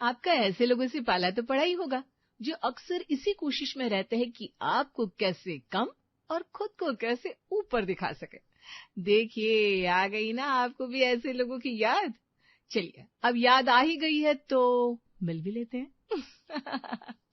आपका ऐसे लोगों से पाला तो पड़ा ही होगा, जो अक्सर इसी कोशिश में रहते हैं कि आपको कैसे कम और खुद को कैसे ऊपर दिखा सके। देखिए, आ गई ना आपको भी ऐसे लोगों की याद। चलिए, अब याद आ ही गई है तो मिल भी लेते हैं।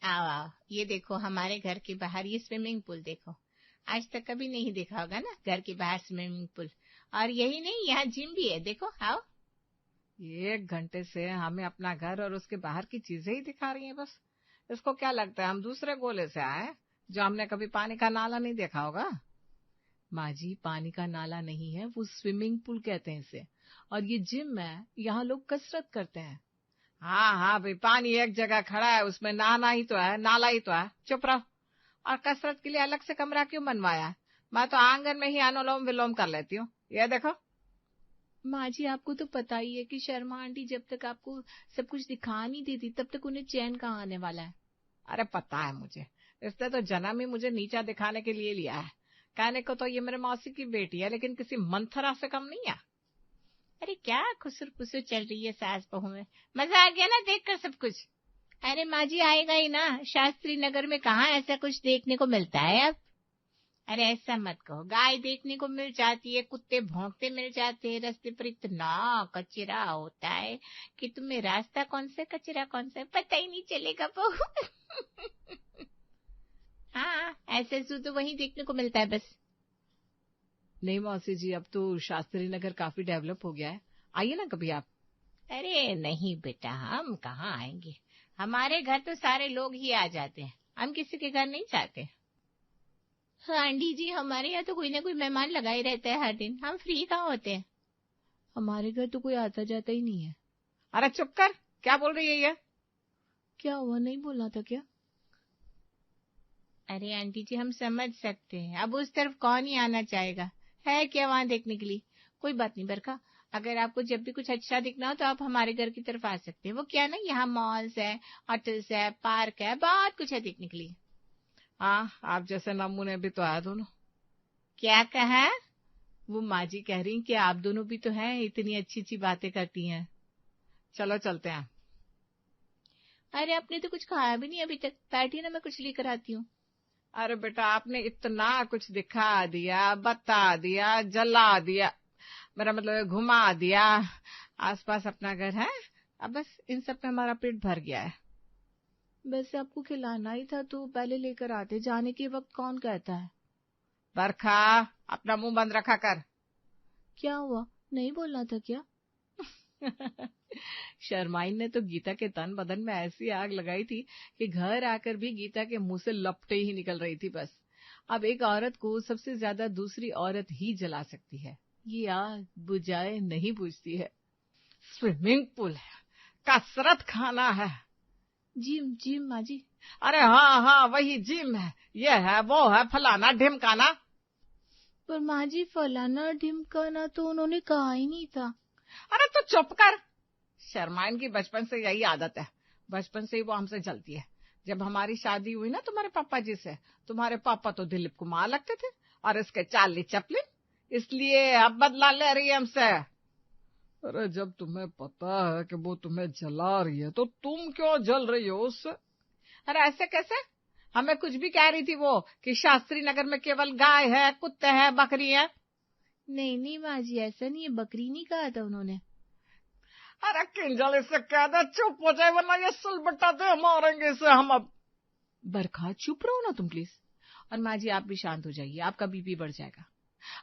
आओ आओ, ये देखो हमारे घर के बाहर ये स्विमिंग पूल देखो। आज तक कभी नहीं देखा होगा ना घर के बाहर स्विमिंग पूल। और यही नहीं, यहाँ जिम भी है, देखो आओ। 1 घंटे से हमें अपना घर और उसके बाहर की चीजें ही दिखा रही हैं बस। इसको क्या लगता है हम दूसरे गोले से आए, जो हमने कभी पानी का नाला नहीं देखा होगा? माँ जी, पानी का नाला नहीं है, वो स्विमिंग पूल कहते हैं इसे। और ये जिम है, यहाँ लोग कसरत करते हैं। हाँ हाँ भाई, पानी एक जगह खड़ा है, उसमें नहाना ही तो है, नाला ही तो है, चुप रहो। और कसरत के लिए अलग से कमरा क्यों बनवाया है? मैं तो आंगन में ही अनुलोम विलोम कर लेती हूँ, ये देखो। माँ जी, आपको तो पता ही है कि शर्मा आंटी जब तक आपको सब कुछ दिखा नहीं देती तब तक उन्हें चैन कहाँ आने वाला है। अरे पता है मुझे, इसने तो जन्म ही मुझे नीचा दिखाने के लिए लिया है। कहने को तो ये मेरे मौसी की बेटी है, लेकिन किसी मंथरा से कम नहीं है। अरे क्या खुसर पुसर चल रही है सास बहू में। मजा आ गया ना देखकर सब कुछ। अरे माँ जी, आएगा ही ना, शास्त्री नगर में कहाँ ऐसा कुछ देखने को मिलता है अब। अरे ऐसा मत कहो, गाय देखने को मिल जाती है, कुत्ते भौंकते मिल जाते हैं रास्ते पर, इतना कचरा होता है कि तुम्हें रास्ता कौन सा कचरा कौन सा पता ही नहीं चलेगा बहू। हाँ, ऐसे तो वही देखने को मिलता है बस। नहीं मौसी जी, अब तो शास्त्री नगर काफी डेवलप हो गया है, आइए ना कभी आप। अरे नहीं बेटा, हम कहाँ आएंगे, हमारे घर तो सारे लोग ही आ जाते हैं, हम किसी के घर नहीं जाते। हाँ आंटी जी, हमारे यहाँ तो कोई ना कोई मेहमान लगा ही रहता है हर दिन, हम फ्री कहाँ होते हैं। हमारे घर तो कोई आता जाता ही नहीं है। अरे चुप कर, क्या बोल रही है ये? क्या हुआ, नहीं बोलना था क्या? अरे आंटी जी, हम समझ सकते हैं, अब उस तरफ कौन ही आना चाहेगा, है क्या वहां देखने के लिए। कोई बात नहीं बरखा, अगर आपको जब भी कुछ अच्छा दिखना हो तो आप हमारे घर की तरफ आ सकते हैं। वो क्या ना, यहाँ मॉल्स है, होटल्स है, पार्क है, बहुत कुछ है देखने के लिए। हाँ, आप जैसे नमूने भी तो आए दोनों। क्या कहा? वो माँ जी कह रही कि आप दोनों भी तो हैं, इतनी अच्छी अच्छी बातें करती हैं। चलो चलते हैं। अरे आपने तो कुछ खाया भी नहीं अभी तक, बैठिए ना, मैं कुछ लेकर आती हूँ। अरे बेटा, आपने इतना कुछ दिखा दिया, बता दिया, जला दिया, मेरा मतलब है घुमा दिया। आसपास अपना घर है, अब बस इन सब पे हमारा पेट भर गया है। वैसे आपको खिलाना ही था तो पहले लेकर आते, जाने के वक्त कौन कहता है। बरखा, अपना मुंह बंद रखा कर। क्या हुआ, नहीं बोलना था क्या? शर्माइन ने तो गीता के तन बदन में ऐसी आग लगाई थी कि घर आकर भी गीता के मुंह से लपटे ही निकल रही थी बस। अब एक औरत को सबसे ज्यादा दूसरी औरत ही जला सकती है, ये आग बुझाए नहीं बुझती है। स्विमिंग पूल है, कसरत खाना है। जिम जिम माँ जी। अरे हाँ हाँ, वही जिम है, ये है वो है, फलाना ढिमकाना। पर माँ जी, फलाना ढिमकाना तो उन्होंने कहा ही नहीं था। अरे तो चुप कर। शर्माइन की बचपन से यही आदत है, बचपन से ही वो हमसे जलती है। जब हमारी शादी हुई ना तुम्हारे पापा जी से, तुम्हारे पापा तो दिलीप कुमार लगते थे और इसके चार्ली चैपलिन, इसलिए अब बदला ले रही है हमसे। अरे जब तुम्हें पता है कि वो तुम्हें जला रही है तो तुम क्यों जल रही हो उससे? अरे ऐसे कैसे, हमें कुछ भी कह रही थी वो कि शास्त्री नगर में केवल गाय है, कुत्ते हैं, बकरी है। नहीं नहीं माँ जी, ऐसा नहीं है, बकरी नहीं कहा था उन्होंने। अरे किंजल, इससे कह दे चुप हो जाए, वरना ये सुल बटा दे मारेंगे इसे हम अब। बरखा, चुप रहो ना तुम प्लीज। और माँ जी, आप भी शांत हो जाइए, आपका बीपी बढ़ जाएगा।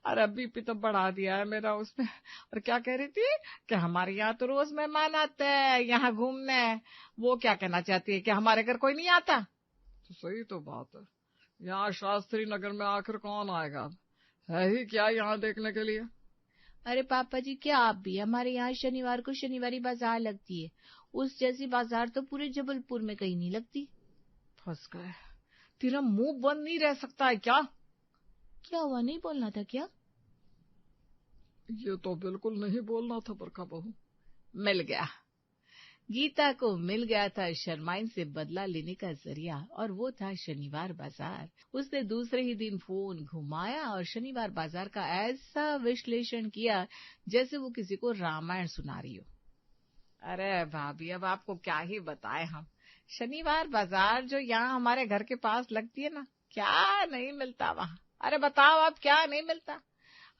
अरे बीपी तो बढ़ा दिया है मेरा उसने। और क्या कह रही थी कि हमारे यहाँ तो रोज मेहमान आते हैं यहाँ घूमने, वो क्या कहना चाहती है कि हमारे घर कोई नहीं आता? तो सही तो बात है, यहाँ शास्त्री नगर में आखिर कौन आएगा, अब है ही क्या यहाँ देखने के लिए। अरे पापा जी, क्या आप भी, हमारे यहाँ शनिवार को शनिवारी बाजार लगती है, उस जैसी बाजार तो पूरे जबलपुर में कहीं नहीं लगती। फंस गए, तेरा मुंह बंद नहीं रह सकता है क्या? क्या हुआ, नहीं बोलना था क्या? ये तो बिल्कुल नहीं बोलना था बरखा बहू। मिल गया, गीता को मिल गया था शर्माइन से बदला लेने का जरिया, और वो था शनिवार बाजार। उसने दूसरे ही दिन फोन घुमाया और शनिवार बाजार का ऐसा विश्लेषण किया जैसे वो किसी को रामायण सुना रही हो। अरे भाभी, अब आपको क्या ही बताएं हम। शनिवार बाजार जो यहाँ हमारे घर के पास लगती है ना, क्या नहीं मिलता वहाँ। अरे बताओ आप, क्या नहीं मिलता।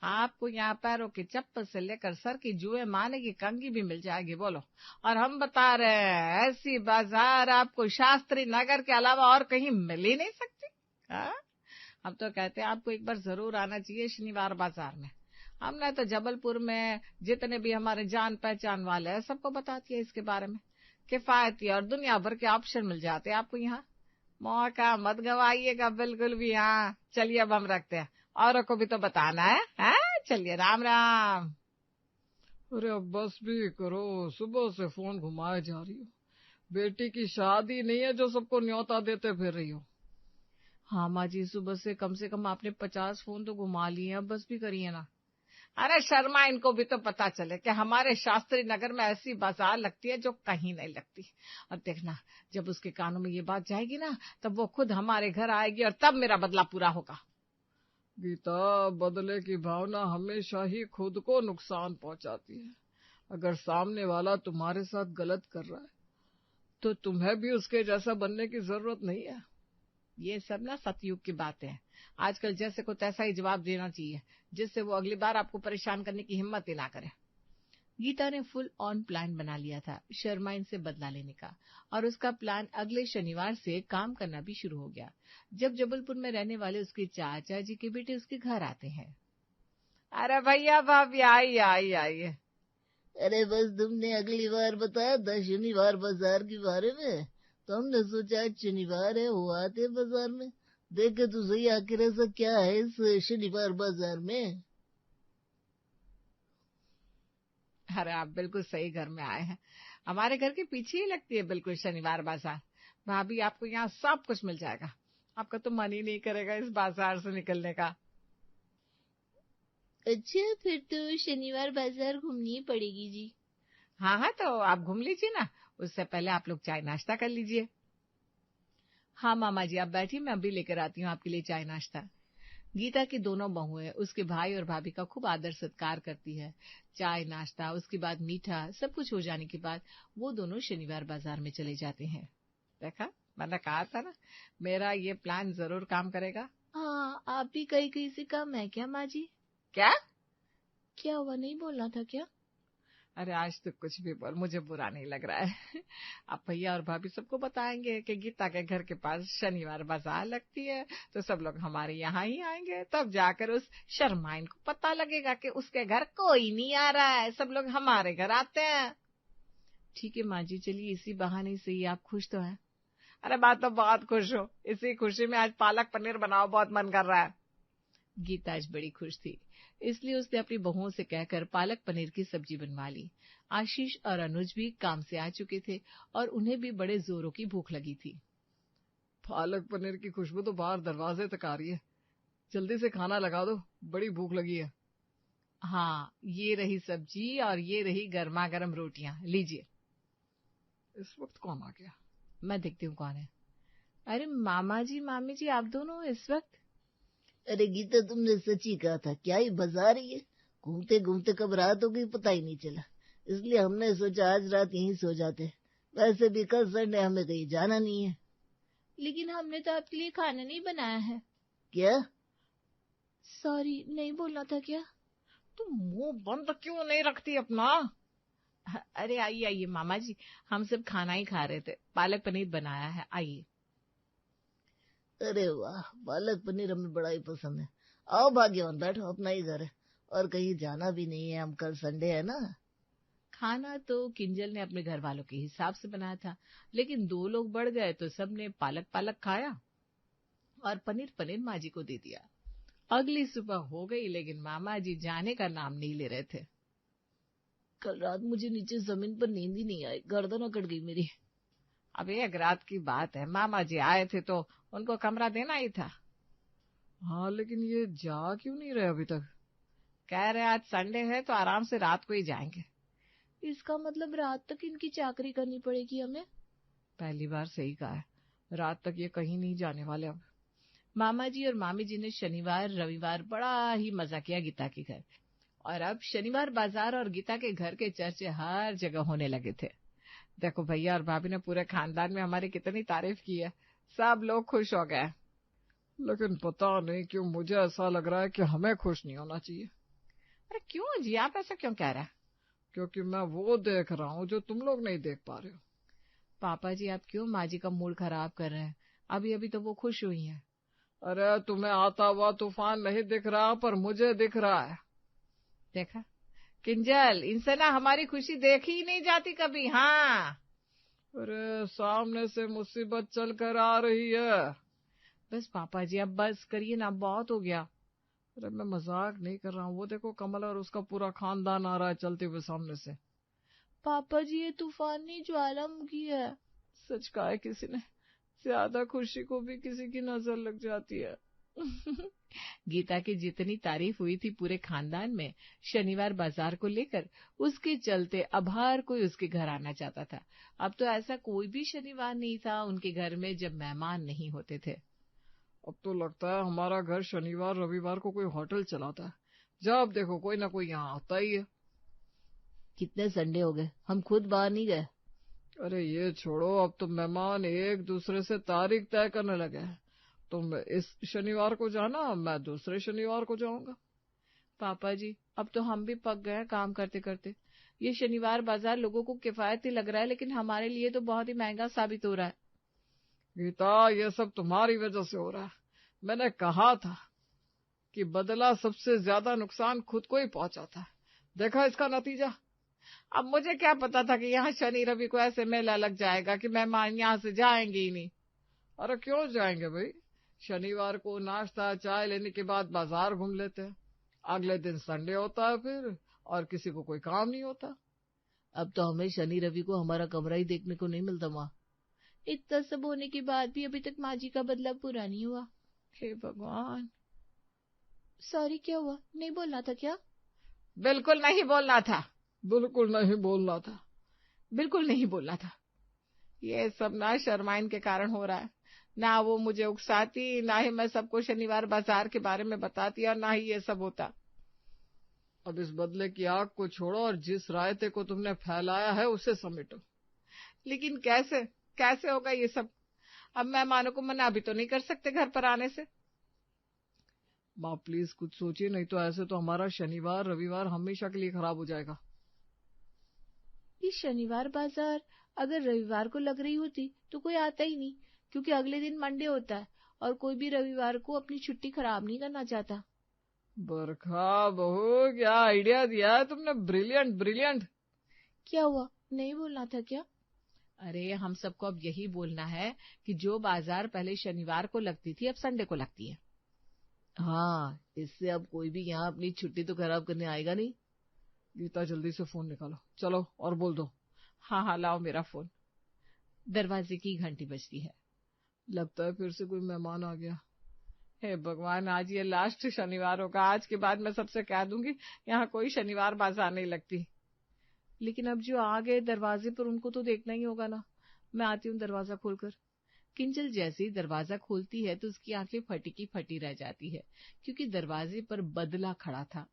आपको यहाँ पैरों की चप्पल से लेकर सर की जुए माने की कंघी भी मिल जाएगी, बोलो। और हम बता रहे हैं, ऐसी बाजार आपको शास्त्री नगर के अलावा और कहीं मिल ही नहीं सकती। हाँ? हम तो कहते हैं आपको एक बार जरूर आना चाहिए शनिवार बाजार में। हमने तो जबलपुर में जितने भी हमारे जान पहचान वाले हैं सबको बताती है इसके बारे में। किफायती और दुनिया भर के ऑप्शन मिल जाते हैं आपको यहाँ। मौका मत गवाइएगा बिल्कुल भी। हाँ चलिए, अब हम रखते हैं, औरों को भी तो बताना है। हाँ चलिए, राम राम। अरे अब बस भी करो, सुबह से फोन घुमाए जा रही हो। बेटी की शादी नहीं है जो सबको न्योता देते फिर रही हो। हाँ माँ जी, सुबह से कम आपने 50 फोन तो घुमा लिए, अब बस भी करिए ना। अरे शर्मा, इनको भी तो पता चले कि हमारे शास्त्री नगर में ऐसी बाजार लगती है जो कहीं नहीं लगती। और देखना, जब उसके कानों में ये बात जाएगी ना, तब वो खुद हमारे घर आएगी और तब मेरा बदला पूरा होगा। गीता, बदले की भावना हमेशा ही खुद को नुकसान पहुंचाती है। अगर सामने वाला तुम्हारे साथ गलत कर रहा है तो तुम्हें भी उसके जैसा बनने की जरूरत नहीं है। ये सब ना सतयुग की बातें हैं। आजकल जैसे को तैसा ही जवाब देना चाहिए, जिससे वो अगली बार आपको परेशान करने की हिम्मत ही ना करे। गीता ने फुल ऑन प्लान बना लिया था शर्मा इनसे बदला लेने का, और उसका प्लान अगले शनिवार से काम करना भी शुरू हो गया, जब जबलपुर में रहने वाले उसके चाचा जी के बेटे उसके घर आते हैं। अरे भैया भाभी, आइए आइए आइए। अरे बस तुमने अगली बार बताया था शनिवार बाजार के बारे में, तो हमने सोचा आज शनिवार है, वो आते बाजार में। देखे तो सही आखिर ऐसा क्या है इस शनिवार बाजार में। अरे आप बिल्कुल सही घर में आए हैं। हमारे घर के पीछे ही लगती है बिल्कुल शनिवार बाजार। भाभी, आपको यहाँ सब कुछ मिल जाएगा। आपका तो मन ही नहीं करेगा इस बाजार से निकलने का। अच्छा, फिर तो शनिवार बाजार घूमनी ही पड़ेगी जी। हाँ हाँ, तो आप घूम लीजिए ना। उससे पहले आप लोग चाय नाश्ता कर लीजिए। हाँ मामा जी, आप बैठिए, मैं अभी लेकर आती हूँ आपके लिए चाय नाश्ता। गीता की दोनों बहुएं उसके भाई और भाभी का खूब आदर सत्कार करती है। चाय नाश्ता, उसके बाद मीठा, सब कुछ हो जाने के बाद वो दोनों शनिवार बाजार में चले जाते हैं। देखा, मैंने कहा था ना, मेरा ये प्लान जरूर काम करेगा। हाँ, आप भी कहीं कहीं से कम है क्या माँ जी? क्या? क्या हुआ, नहीं बोलना था क्या? अरे आज तो कुछ भी बोल, मुझे बुरा नहीं लग रहा है। अब भैया और भाभी सबको बताएंगे कि गीता के घर के पास शनिवार बाजार लगती है, तो सब लोग हमारे यहाँ ही आएंगे। तब जाकर उस शर्माइन को पता लगेगा कि उसके घर कोई नहीं आ रहा है, सब लोग हमारे घर आते हैं। ठीक है माँ जी, चलिए इसी बहाने से ही आप खुश तो हैं। अरे बात तो बहुत खुश हो, इसी खुशी में आज पालक पनीर बनाओ, बहुत मन कर रहा है। गीता आज बड़ी खुश थी, इसलिए उसने अपनी बहुओं से कहकर पालक पनीर की सब्जी बनवा ली। आशीष और अनुज भी काम से आ चुके थे और उन्हें भी बड़े जोरों की भूख लगी थी। पालक पनीर की खुशबू तो बाहर दरवाजे तक आ रही है, जल्दी से खाना लगा दो, बड़ी भूख लगी है। हाँ, ये रही सब्जी और ये रही गर्मा गर्म रोटियां, लीजिए। इस वक्त कौन आ गया? मैं देखती हूँ कौन है। अरे मामा जी, मामी जी, आप दोनों इस वक्त? अरे गीता, तुमने सच ही कहा था, क्या ही बाजार है ये। घूमते घूमते कब रात हो गई पता ही नहीं चला, इसलिए हमने सोचा आज रात यहीं सो जाते। वैसे भी कल संडे, हमें कहीं जाना नहीं है। लेकिन हमने तो आपके लिए खाना नहीं बनाया है। क्या? सॉरी, नहीं बोलना था क्या? तुम मुंह बंद क्यों नहीं रखती अपना? अरे आइए आइए मामा जी, हम सब खाना ही खा रहे थे, पालक पनीर बनाया है, आइए। अरे वाह, पालक पनीर हमें बड़ा ही पसंद है। आओ भाग्यवान, बैठो, अपना ही घर है और कहीं जाना भी नहीं है, हम कल संडे है ना। खाना तो किंजल ने अपने घर वालों के हिसाब से बनाया था, लेकिन 2 लोग बढ़ गए तो सबने पालक पालक खाया और पनीर पनीर माँ जी को दे दिया। अगली सुबह हो गई, लेकिन मामा जी जाने का नाम नहीं ले रहे थे। कल रात मुझे नीचे जमीन पर नींद ही नहीं आई, गर्दन अकड़ गई मेरी। अब एक रात की बात है, मामा जी आए थे तो उनको कमरा देना ही था। हाँ, लेकिन ये जा क्यों नहीं रहे अभी तक? कह रहे आज संडे है तो आराम से रात को ही जाएंगे। इसका मतलब रात तक इनकी चाकरी करनी पड़ेगी हमें? पहली बार सही कहा है, रात तक ये कहीं नहीं जाने वाले अब। मामा जी और मामी जी ने शनिवार रविवार बड़ा ही मजा किया गीता के घर। और अब शनिवार बाजार और गीता के घर के चर्चे हर जगह होने लगे थे। देखो भैया और भाभी ने पूरे खानदान में हमारी कितनी तारीफ की है, सब लोग खुश हो गए। लेकिन पता नहीं क्यों मुझे ऐसा लग रहा है कि हमें खुश नहीं होना चाहिए। अरे क्यों जी, आप ऐसा क्यों कह रहे हैं? क्योंकि मैं वो देख रहा हूँ जो तुम लोग नहीं देख पा रहे हो। पापा जी, आप क्यों माँ जी का मूड खराब कर रहे हैं? अभी अभी तो वो खुश हुई हैं। अरे तुम्हें आता हुआ तूफान नहीं दिख रहा, पर मुझे दिख रहा है। देखा किंजल, इनसे ना हमारी खुशी देखी ही नहीं जाती कभी। हाँ, अरे सामने से मुसीबत चल कर आ रही है। बस पापा जी, अब बस करिए ना, बहुत हो गया। अरे मैं मजाक नहीं कर रहा हूँ, वो देखो कमल और उसका पूरा खानदान आ रहा है चलते हुए सामने से। पापा जी, ये तूफानी ज्वालामुखी है। सच कहा है किसी ने, ज्यादा खुशी को भी किसी की नजर लग जाती है। गीता की जितनी तारीफ हुई थी पूरे खानदान में शनिवार बाजार को लेकर, उसके चलते अब हर कोई उसके घर आना चाहता था। अब तो ऐसा कोई भी शनिवार नहीं था उनके घर में जब मेहमान नहीं होते थे। अब तो लगता है हमारा घर शनिवार रविवार को कोई होटल चलाता है, जब देखो कोई ना कोई यहाँ आता ही है। कितने संडे हो गए हम खुद बाहर नहीं गए। अरे ये छोड़ो, अब तो मेहमान एक दूसरे से तारीख तय करने लगे हैं। तुम इस शनिवार को जाना, मैं दूसरे शनिवार को जाऊंगा। पापा जी, अब तो हम भी पक गए काम करते करते। ये शनिवार बाजार लोगों को किफायती लग रहा है, लेकिन हमारे लिए तो बहुत ही महंगा साबित हो रहा है। गीता, ये सब तुम्हारी वजह से हो रहा है। मैंने कहा था कि बदला सबसे ज्यादा नुकसान खुद को ही पहुंचाता है। देखा इसका नतीजा। अब मुझे क्या पता था कि यहाँ शनि रवि को ऐसे मेला लग जाएगा कि मेहमान यहाँ से जाएंगे ही नहीं। अरे क्यों जाएंगे भाई, शनिवार को नाश्ता चाय लेने के बाद बाजार घूम लेते हैं, अगले दिन संडे होता है फिर, और किसी को कोई काम नहीं होता। अब तो हमें शनि रवि को हमारा कमरा ही देखने को नहीं मिलता माँ। इतना सब होने के बाद भी अभी तक माँ जी का बदला पूरा नहीं हुआ। हे भगवान। सॉरी, क्या हुआ? नहीं बोलना था क्या? बिल्कुल नहीं बोलना था, बिल्कुल नहीं बोलना था, बिल्कुल नहीं बोलना था। ये सब ना शर्माइन के कारण हो रहा है। ना वो मुझे उकसाती, ना ही मैं सबको शनिवार बाजार के बारे में बताती, और ना ही ये सब होता। अब इस बदले की आग को छोड़ो और जिस रायते को तुमने फैलाया है उसे समेटो। लेकिन कैसे कैसे होगा ये सब? अब मेहमानों को मना भी तो नहीं कर सकते घर पर आने से। माँ प्लीज कुछ सोचिए, नहीं तो ऐसे तो हमारा शनिवार रविवार हमेशा के लिए खराब हो जाएगा। ये शनिवार बाजार अगर रविवार को लग रही होती तो कोई आता ही नहीं, क्योंकि अगले दिन मंडे होता है और कोई भी रविवार को अपनी छुट्टी खराब नहीं करना चाहता। बरखा बहू, क्या आइडिया दिया है तुमने, ब्रिलियंट ब्रिलियंट। क्या हुआ, नहीं बोलना था क्या? अरे हम सबको अब यही बोलना है कि जो बाजार पहले शनिवार को लगती थी अब संडे को लगती है। हाँ, इससे अब कोई भी यहाँ अपनी छुट्टी तो खराब करने आएगा नहीं। गीता जल्दी से फोन निकालो, चलो और बोल दो। हाँ हाँ, लाओ मेरा फोन। दरवाजे की घंटी बजती है। लगता है फिर से कोई मेहमान आ गया। हे भगवान, आज ये लास्ट शनिवार होगा। आज के बाद मैं सबसे कह दूंगी यहाँ कोई शनिवार बाजार नहीं लगती। लेकिन अब जो आ गए दरवाजे पर उनको तो देखना ही होगा ना। मैं आती हूँ दरवाजा खोलकर। किंजल जैसे ही दरवाजा खोलती है तो उसकी आंखें फटी की फटी रह जाती है, क्योंकि दरवाजे पर बदला खड़ा था।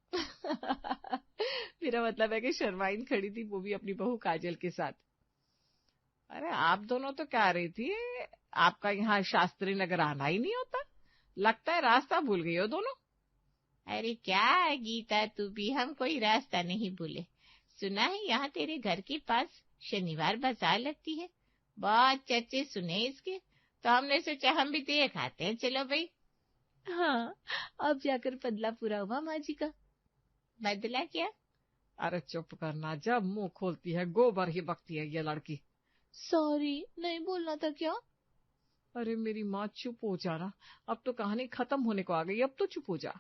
मेरा मतलब है कि शर्माइन खड़ी थी, वो भी अपनी बहू काजल के साथ। अरे आप दोनों तो कह रही थी आपका यहाँ शास्त्री नगर आना ही नहीं होता, लगता है रास्ता भूल गई हो दोनों। अरे क्या गीता, तू भी, हम कोई रास्ता नहीं भूले। सुना है यहाँ तेरे घर के पास शनिवार बाजार लगती है, बहुत चर्चे सुने इसके, तो हमने सोचा हम भी देख आते हैं। चलो भाई। हाँ, अब जाकर बदला पूरा हुआ माँ जी का। बदला क्या? अरे चुप करना, जब मुंह खोलती है गोबर ही बकती है ये लड़की। सॉरी, नहीं बोलना था क्या? अरे मेरी माँ, चुप हो जाना, अब तो कहानी खत्म होने को आ गई, अब तो चुप हो जा।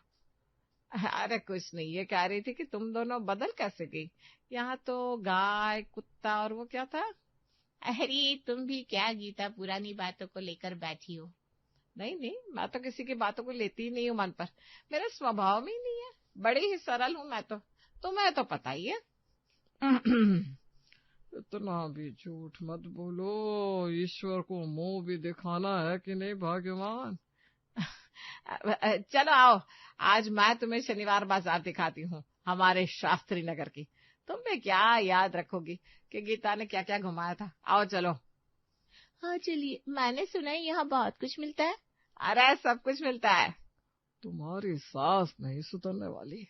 अरे कुछ नहीं, ये कह रही थी कि तुम दोनों बदल कैसे गई। यहाँ तो गाय कुत्ता और वो क्या था। अरे तुम भी क्या गीता, पुरानी बातों को लेकर बैठी हो। नहीं नहीं, मैं तो किसी की बातों को लेती ही नहीं हूँ मन पर, मेरा स्वभाव में ही नहीं है, बड़ी ही सरल हूँ मैं तो, तुम्हें तो पता ही है। इतना भी झूठ मत बोलो, ईश्वर को मुंह भी दिखाना है कि नहीं भाग्यवान। चलो आओ, आज मैं तुम्हें शनिवार बाजार दिखाती हूँ। हमारे शास्त्री नगर की। तुम भी क्या याद रखोगी कि गीता ने क्या क्या घुमाया था। आओ चलो। हाँ चलिए, मैंने सुना है यहाँ बहुत कुछ मिलता है। अरे सब कुछ मिलता है। तुम्हारी सास नहीं सुधरने वाली।